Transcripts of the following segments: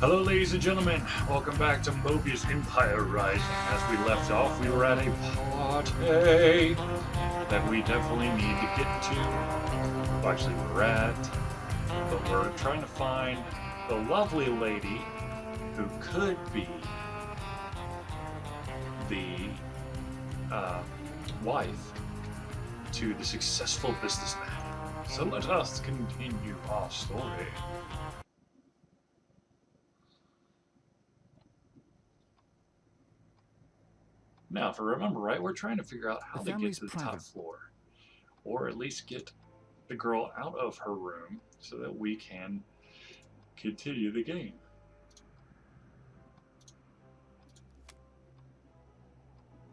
Hello, ladies and gentlemen. Welcome back to Moebius Empire Rising. As we left off, we were at a party that we definitely need to get to. Well, actually, we're at, but we're trying to find the lovely lady who could be the wife to the successful businessman. So let us continue our story. Now, if I remember right, we're trying to figure out how to get to the top floor. Or at least get the girl out of her room so that we can continue the game.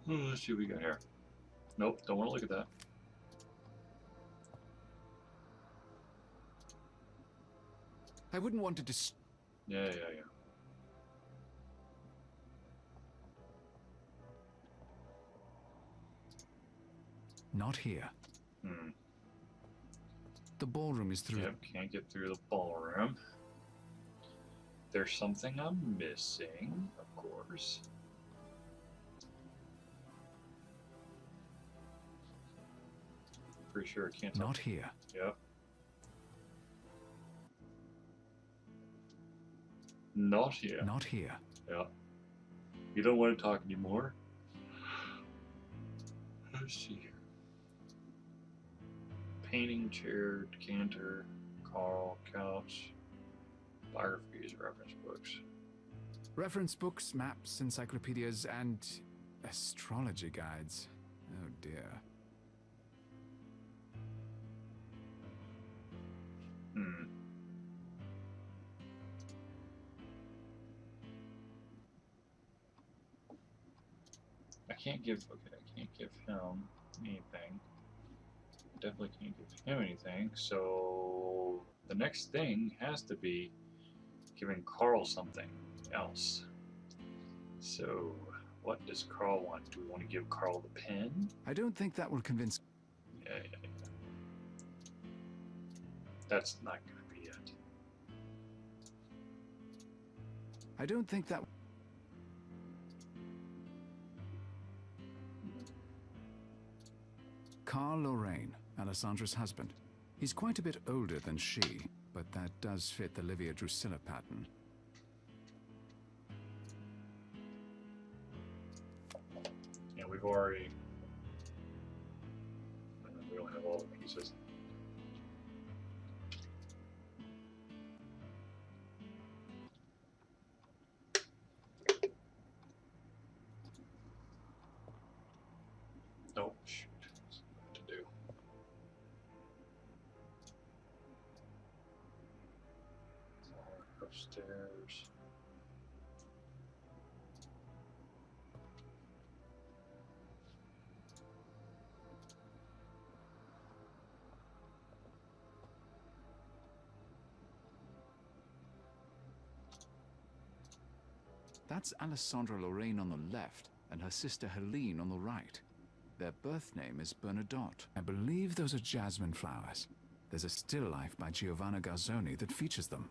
Let's see what we got here. Nope, don't want to look at that. I wouldn't want to Yeah. Not here. The ballroom is through. Yep, can't get through the ballroom. There's something I'm missing, of course. Pretty sure I can't tell. Not here. Yep. Not here. Not here. Yep. You don't want to talk anymore? Let's see here. Painting, chair, decanter, Carl, couch, biographies, reference books. Reference books, maps, encyclopedias, and astrology guides. Oh dear. I can't give him anything. Definitely can't give him anything. So the next thing has to be giving Carl something else. So what does Carl want? Do we want to give Carl the pen? I don't think that will convince. Yeah. That's not going to be it. I don't think that. Carl Lorraine, Alessandra's husband. He's quite a bit older than she, but that does fit the Livia Drusilla pattern. Yeah, we've already... we don't have all the pieces. Oh, shoot. That's what to do. Upstairs. That's Alessandra Lorraine on the left, and her sister Helene on the right. Their birth name is Bernadotte. I believe those are jasmine flowers. There's a still life by Giovanna Garzoni that features them.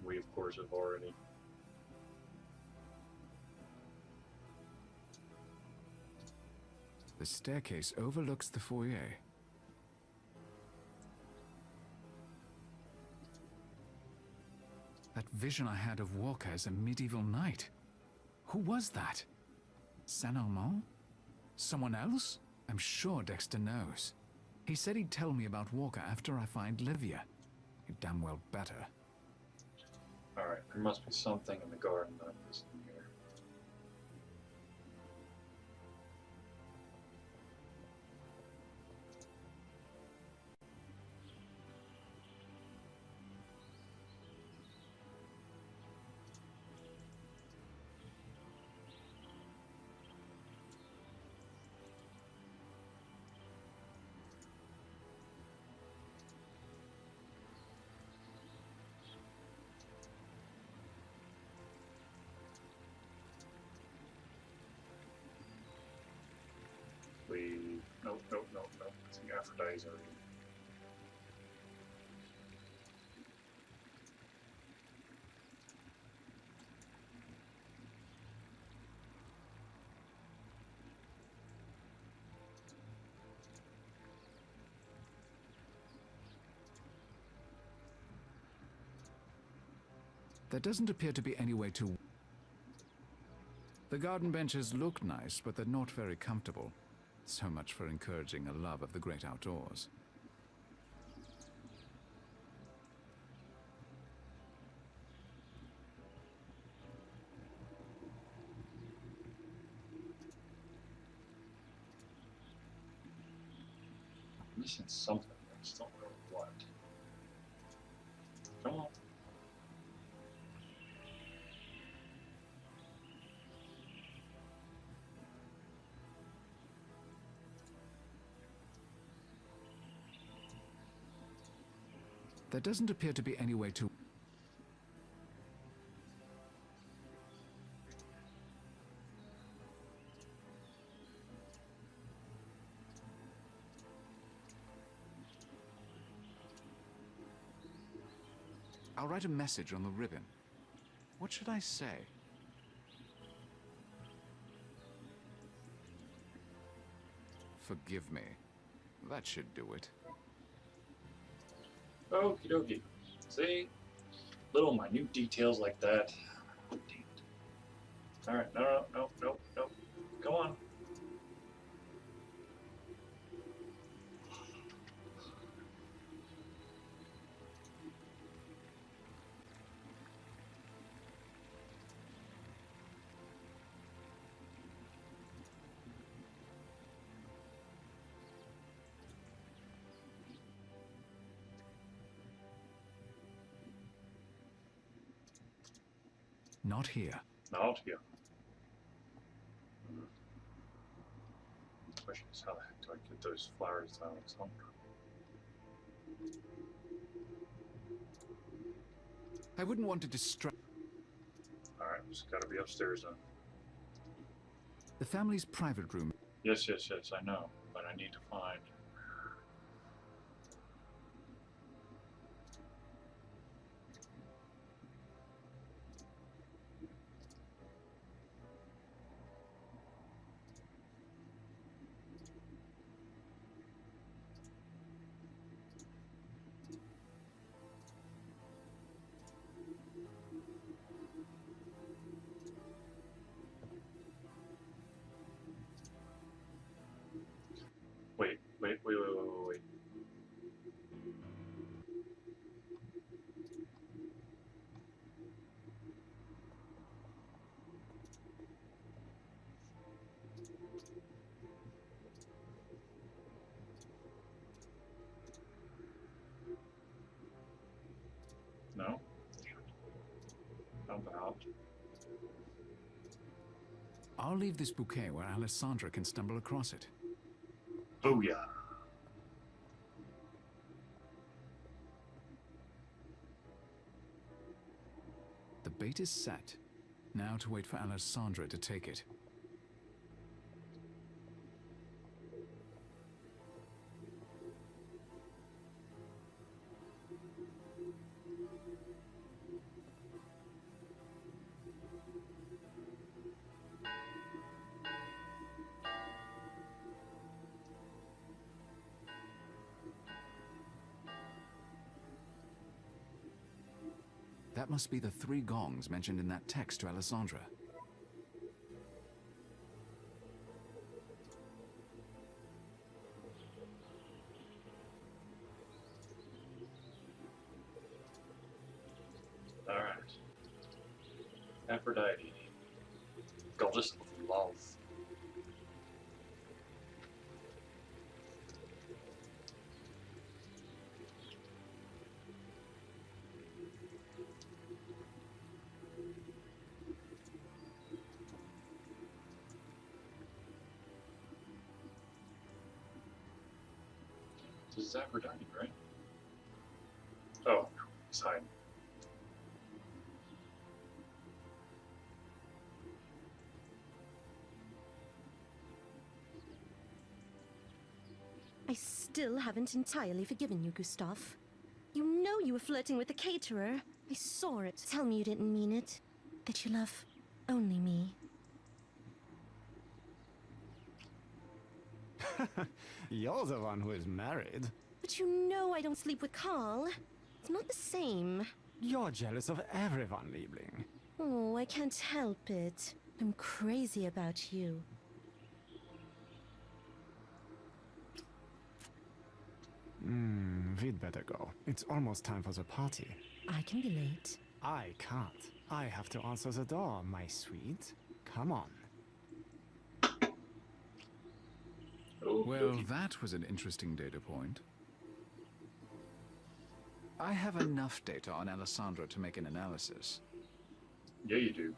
We, of course, have already... The staircase overlooks the foyer. That vision I had of Walker as a medieval knight. Who was that? Saint-Armand? Someone else? I'm sure Dexter knows. He said he'd tell me about Walker after I find Livia. You damn well better. Alright, there must be something in the garden that I'm missing here. Nope. I think Aphrodite's already. There doesn't appear to be any way to... The garden benches look nice, but they're not very comfortable. So much for encouraging a love of the great outdoors. I'm missing something. I just don't know what. Come on. There doesn't appear to be any way to... I'll write a message on the ribbon. What should I say? Forgive me. That should do it. Okie dokie. See? Little minute details like that. Damn it. Alright, no. Come on. Not here. Not here. Question is, how the heck do I get those flowers down at some? I wouldn't want to distract... Alright, it's gotta be upstairs then. The family's private room. Yes, I know. But I need to find... Wait. No? How about... I'll leave this bouquet where Alessandra can stumble across it. Booyah! The bait is set. Now to wait for Alessandra to take it. That must be the 3 gongs mentioned in that text to Alessandra. Alright. Aphrodite. Goddess of love. This is Aphrodite, right? Oh, it's hiding. I still haven't entirely forgiven you, Gustav. You know you were flirting with the caterer. I saw it. Tell me you didn't mean it. That you love only me. You're the one who is married. But you know I don't sleep with Carl. It's not the same. You're jealous of everyone, Liebling. Oh, I can't help it. I'm crazy about you. We'd better go. It's almost time for the party. I can be late. I can't. I have to answer the door, my sweet. Come on. Well, that was an interesting data point. I have enough data on Alessandra to make an analysis. Yeah, you do.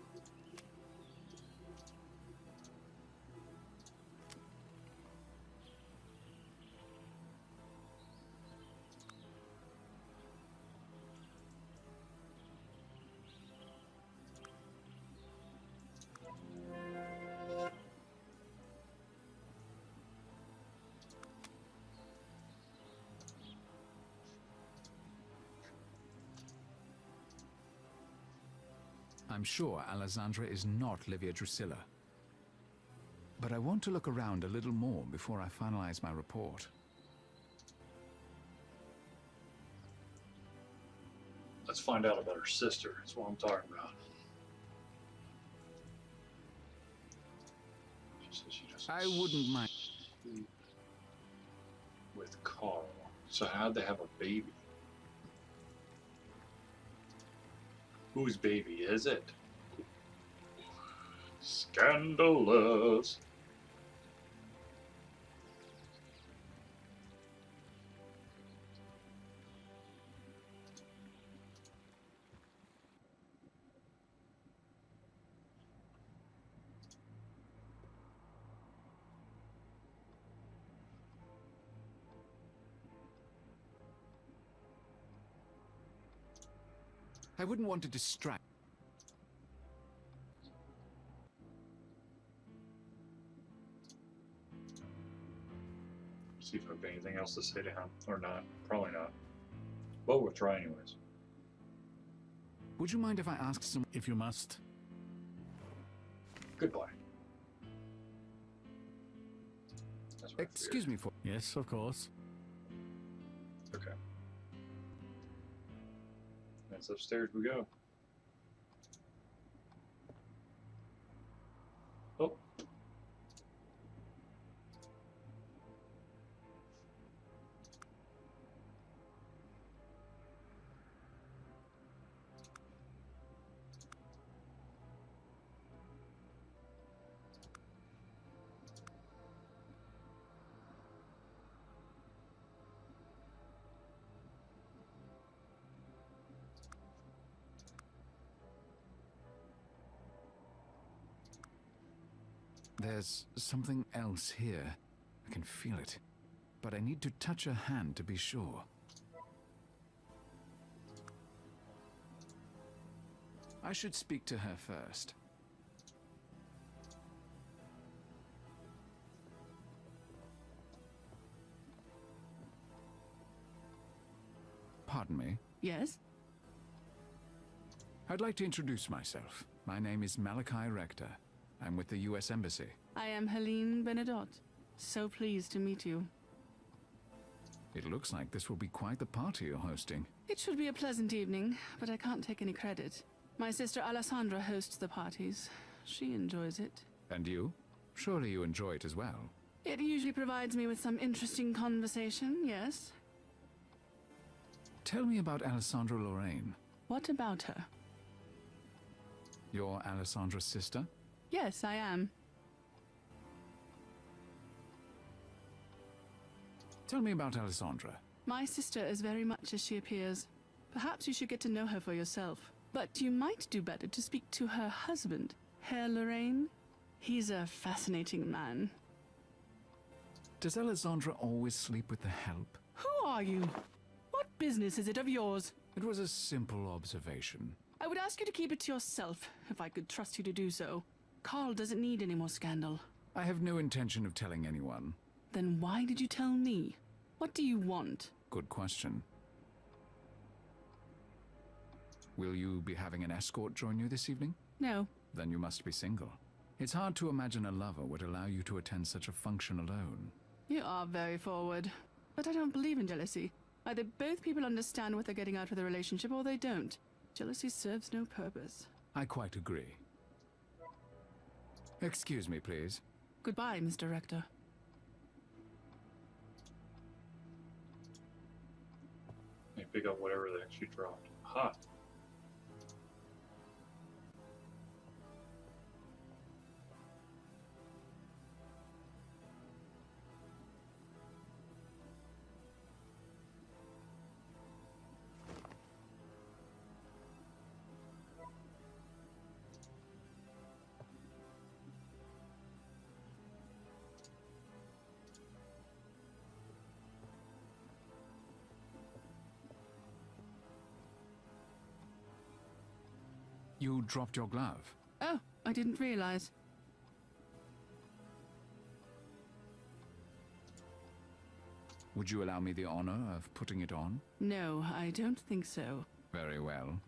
I'm sure Alessandra is not Livia Drusilla. But I want to look around a little more before I finalize my report. Let's find out about her sister. That's what I'm talking about. She says she doesn't I wouldn't mind. sleep with Carl. So how'd they have a baby? Whose baby is it? Scandalous. I wouldn't want to distract. See if I have anything else to say to him. Or not. Probably not. But we'll try anyways. Would you mind if I ask some... If you must. Goodbye. That's what I Excuse me for... Yes, of course. figured. Okay. That's upstairs we go. Oh. There's something else here. I can feel it. But I need to touch her hand to be sure. I should speak to her first. Pardon me. Yes? I'd like to introduce myself. My name is Malachi Rector. I'm with the U.S. Embassy. I am Helene Benedotte. So pleased to meet you. It looks like this will be quite the party you're hosting. It should be a pleasant evening, but I can't take any credit. My sister Alessandra hosts the parties. She enjoys it. And you? Surely you enjoy it as well. It usually provides me with some interesting conversation, yes? Tell me about Alessandra Lorraine. What about her? You're Alessandra's sister? Yes, I am. Tell me about Alessandra. My sister is very much as she appears. Perhaps you should get to know her for yourself. But you might do better to speak to her husband, Herr Lorraine. He's a fascinating man. Does Alessandra always sleep with the help? Who are you? What business is it of yours? It was a simple observation. I would ask you to keep it to yourself, if I could trust you to do so. Carl doesn't need any more scandal. I have no intention of telling anyone. Then why did you tell me? What do you want? Good question. Will you be having an escort join you this evening? No. Then you must be single. It's hard to imagine a lover would allow you to attend such a function alone. You are very forward. But I don't believe in jealousy. Either both people understand what they're getting out of the relationship or they don't. Jealousy serves no purpose. I quite agree. Excuse me, please. Goodbye, Mr. Rector. They pick up whatever they actually dropped. Aha. You dropped your glove. Oh, I didn't realize. Would you allow me the honor of putting it on? No, I don't think so. Very well.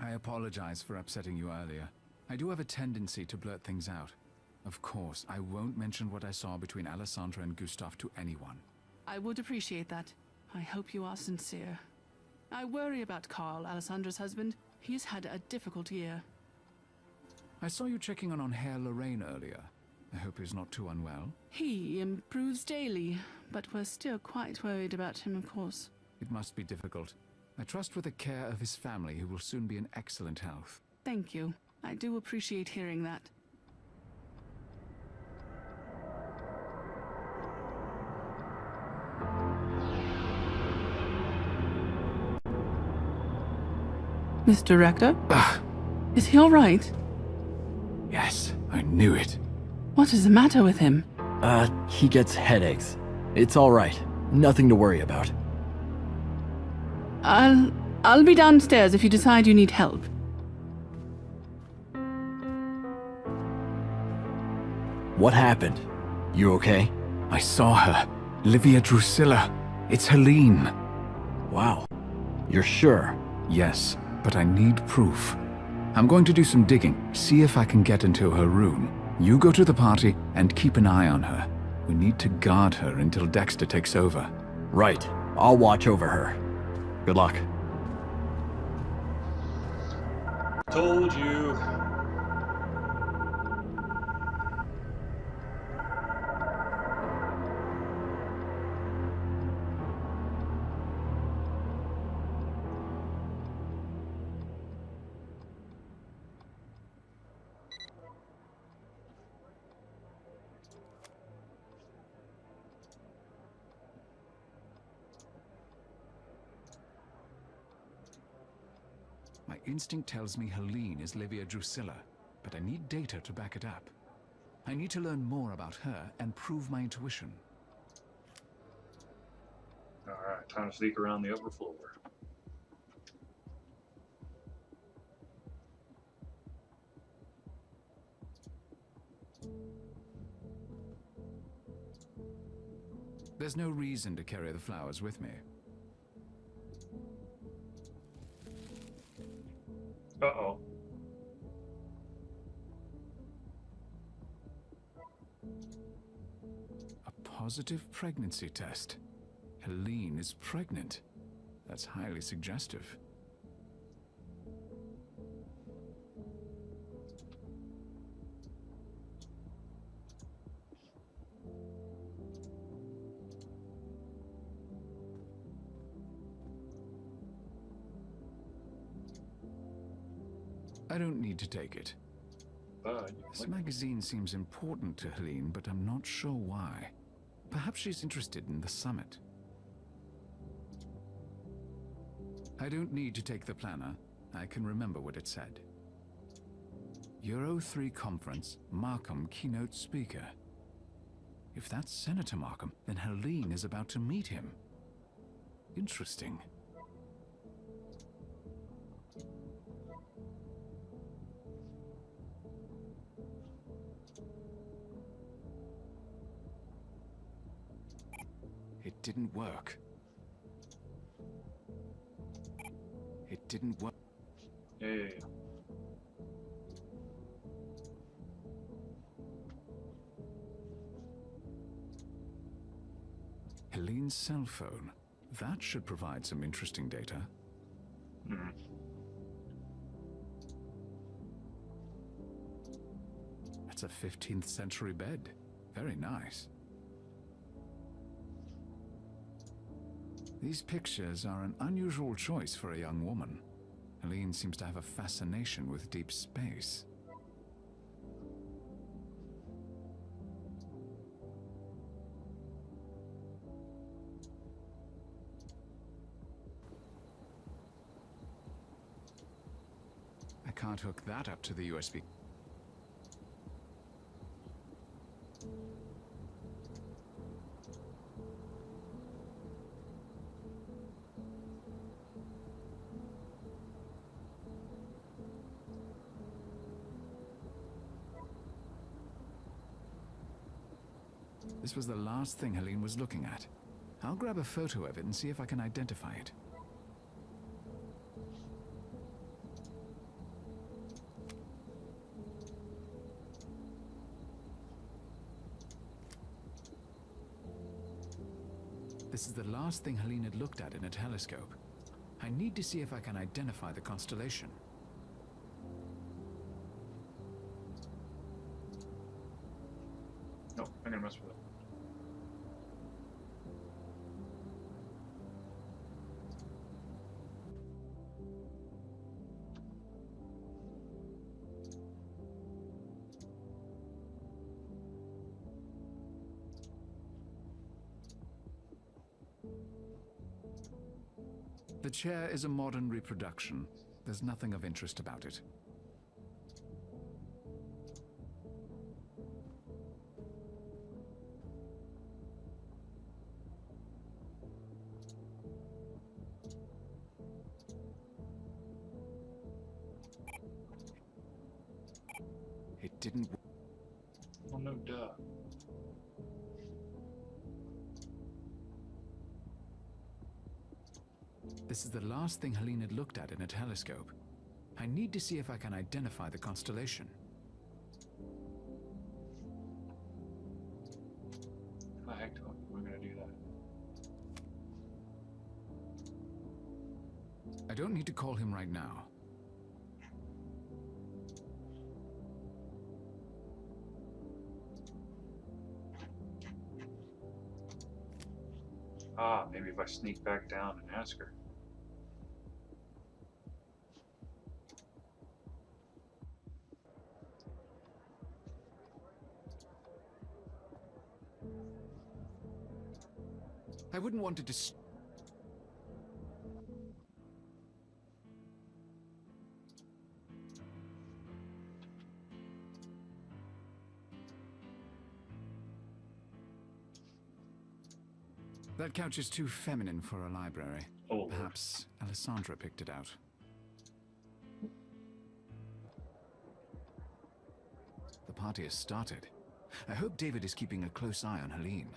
I apologize for upsetting you earlier. I do have a tendency to blurt things out. Of course, I won't mention what I saw between Alessandra and Gustav to anyone. I would appreciate that. I hope you are sincere. I worry about Carl, Alessandra's husband. He's had a difficult year. I saw you checking on Herr Lorraine earlier. I hope he's not too unwell. He improves daily, but we're still quite worried about him, of course. It must be difficult. I trust with the care of his family he will soon be in excellent health. Thank you. I do appreciate hearing that. Mr. Rector? Is he all right? Yes, I knew it. What is the matter with him? He gets headaches. It's all right. Nothing to worry about. I'll be downstairs if you decide you need help. What happened? You okay? I saw her. Livia Drusilla. It's Helene. Wow. You're sure? Yes, but I need proof. I'm going to do some digging, see if I can get into her room. You go to the party and keep an eye on her. We need to guard her until Dexter takes over. Right. I'll watch over her. Good luck. Told you. My instinct tells me Helene is Livia Drusilla, but I need data to back it up. I need to learn more about her and prove my intuition. Alright, time to sneak around the upper floor. There's no reason to carry the flowers with me. Uh-oh. A positive pregnancy test. Helene is pregnant. That's highly suggestive. I don't need to take it. This magazine seems important to Helene, but I'm not sure why. Perhaps she's interested in the summit. I don't need to take the planner. I can remember what it said. Euro 3 conference, Markham keynote speaker. If that's Senator Markham, then Helene is about to meet him. Interesting. It didn't work. It didn't work. Yeah. Helene's cell phone. That should provide some interesting data. Hmm. That's a 15th century bed. Very nice. These pictures are an unusual choice for a young woman. Helene seems to have a fascination with deep space. I can't hook that up to the USB. This was the last thing Helene was looking at. I'll grab a photo of it and see if I can identify it. This is the last thing Helene had looked at in a telescope. I need to see if I can identify the constellation. No, I'm gonna mess with it. The chair is a modern reproduction. There's nothing of interest about it. It didn't. Oh no, duh. This is the last thing Helene had looked at in a telescope. I need to see if I can identify the constellation. How the heck we're gonna do that? I don't need to call him right now. Ah, maybe if I sneak back down and ask her. I wouldn't want to dis- That couch is too feminine for a library. Oh, Lord. Perhaps Alessandra picked it out. The party has started. I hope David is keeping a close eye on Helene.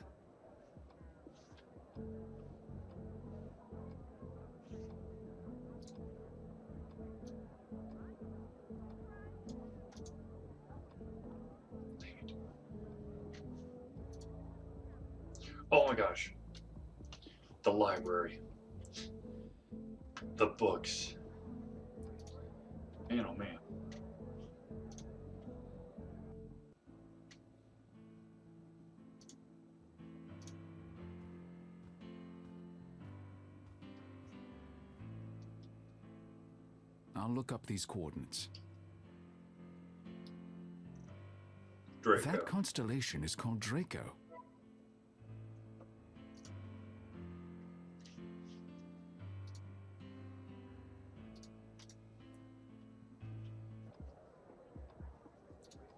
Oh my gosh. The library. The books. Man, oh man. I'll look up these coordinates. Draco. That constellation is called Draco.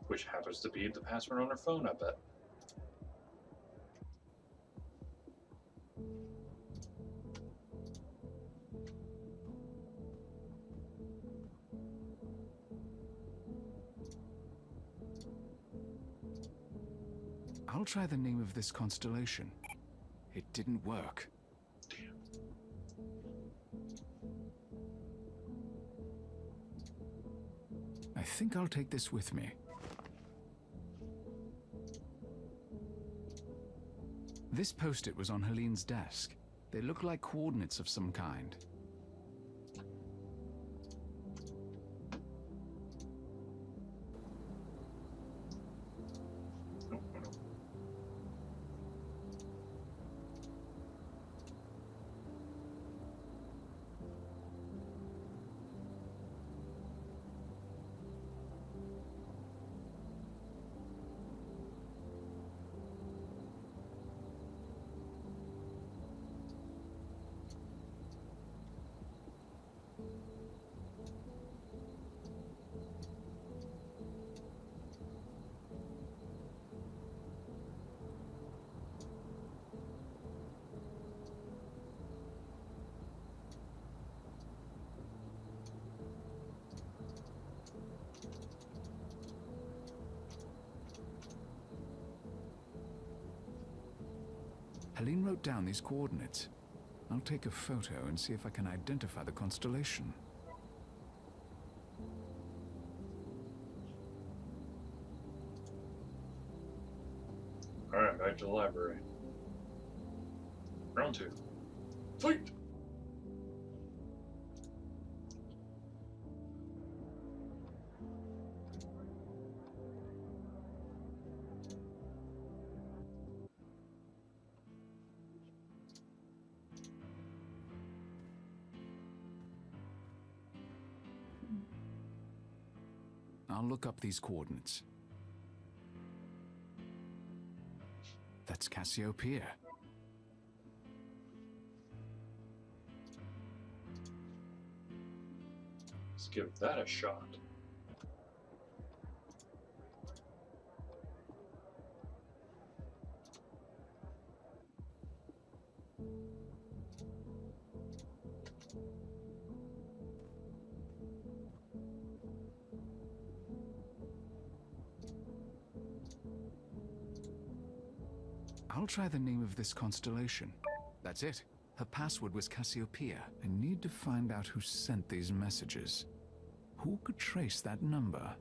Which happens to be the password on her phone, I bet. I'll try the name of this constellation. It didn't work. Damn. I think I'll take this with me. This post-it was on Helene's desk. They look like coordinates of some kind. Nope, nope. Helene wrote down these coordinates. I'll take a photo and see if I can identify the constellation. Alright, back to the library. Round 2. Fight! I'll look up these coordinates. That's Cassiopeia. Let's give that a shot. I'll try the name of this constellation. That's it. Her password was Cassiopeia. I need to find out who sent these messages. Who could trace that number?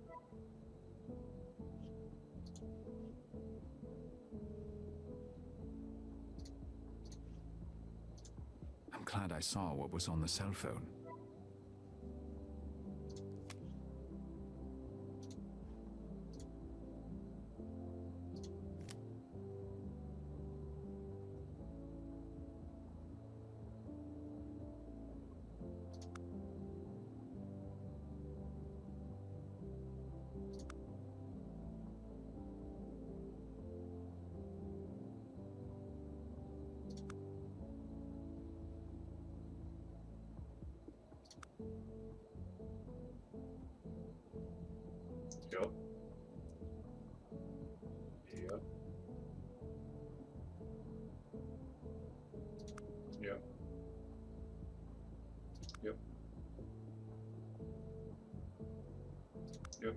I'm glad I saw what was on the cell phone. Yep. Yep. Yep. Yep. Yep.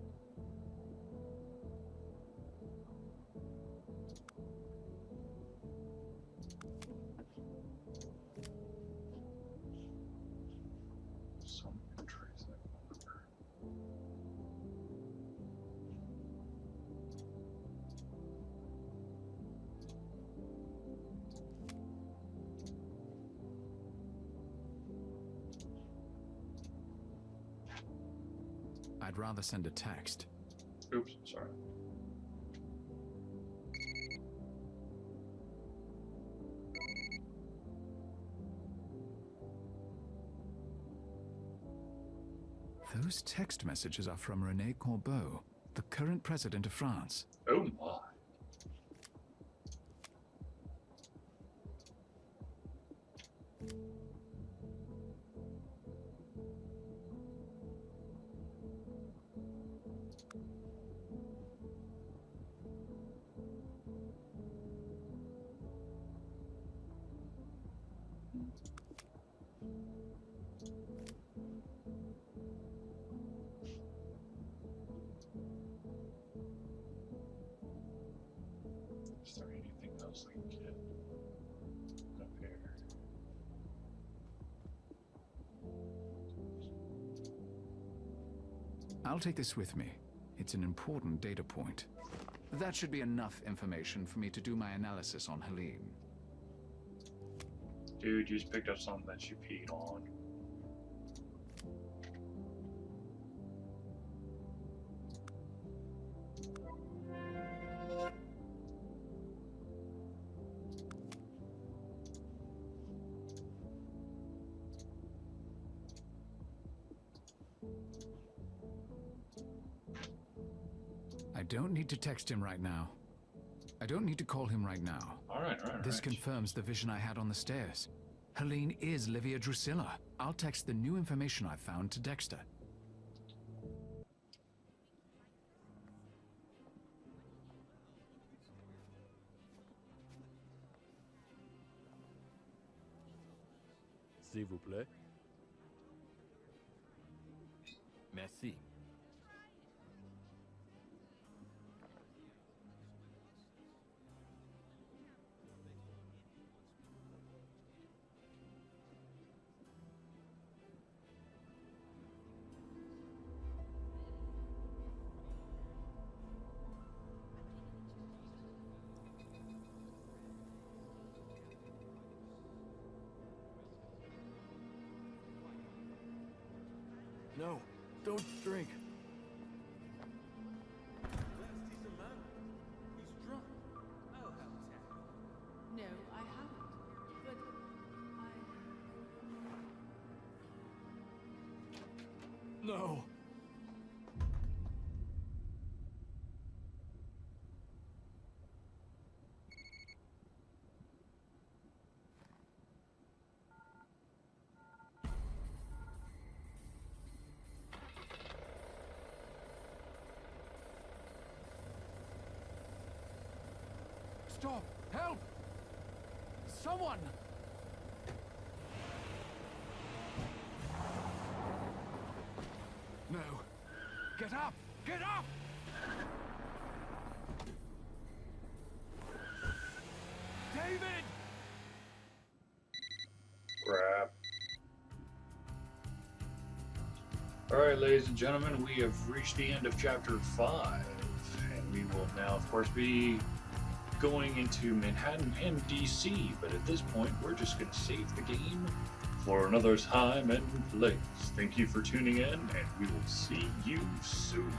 Some can trace that number. I'd rather send a text. Oops, sorry. Those text messages are from René Corbeau, the current president of France. Oh my. Is there anything else I can get up here? I'll take this with me. It's an important data point. That should be enough information for me to do my analysis on Helene. Dude, you just picked up something that she peed on. I don't need to text him right now. I don't need to call him right now. Alright. This confirms the vision I had on the stairs. Helene is Livia Drusilla. I'll text the new information I found to Dexter. S'il vous plaît. Merci. No, don't drink. No, I haven't. But No. Stop! Help! Someone! No. Get up! Get up! David! Crap. Alright, ladies and gentlemen, we have reached the end of chapter 5. And we will now, of course, be going into Manhattan and DC. But at this point, we're just going to save the game for another time and place. Thank you for tuning in, and we will see you soon.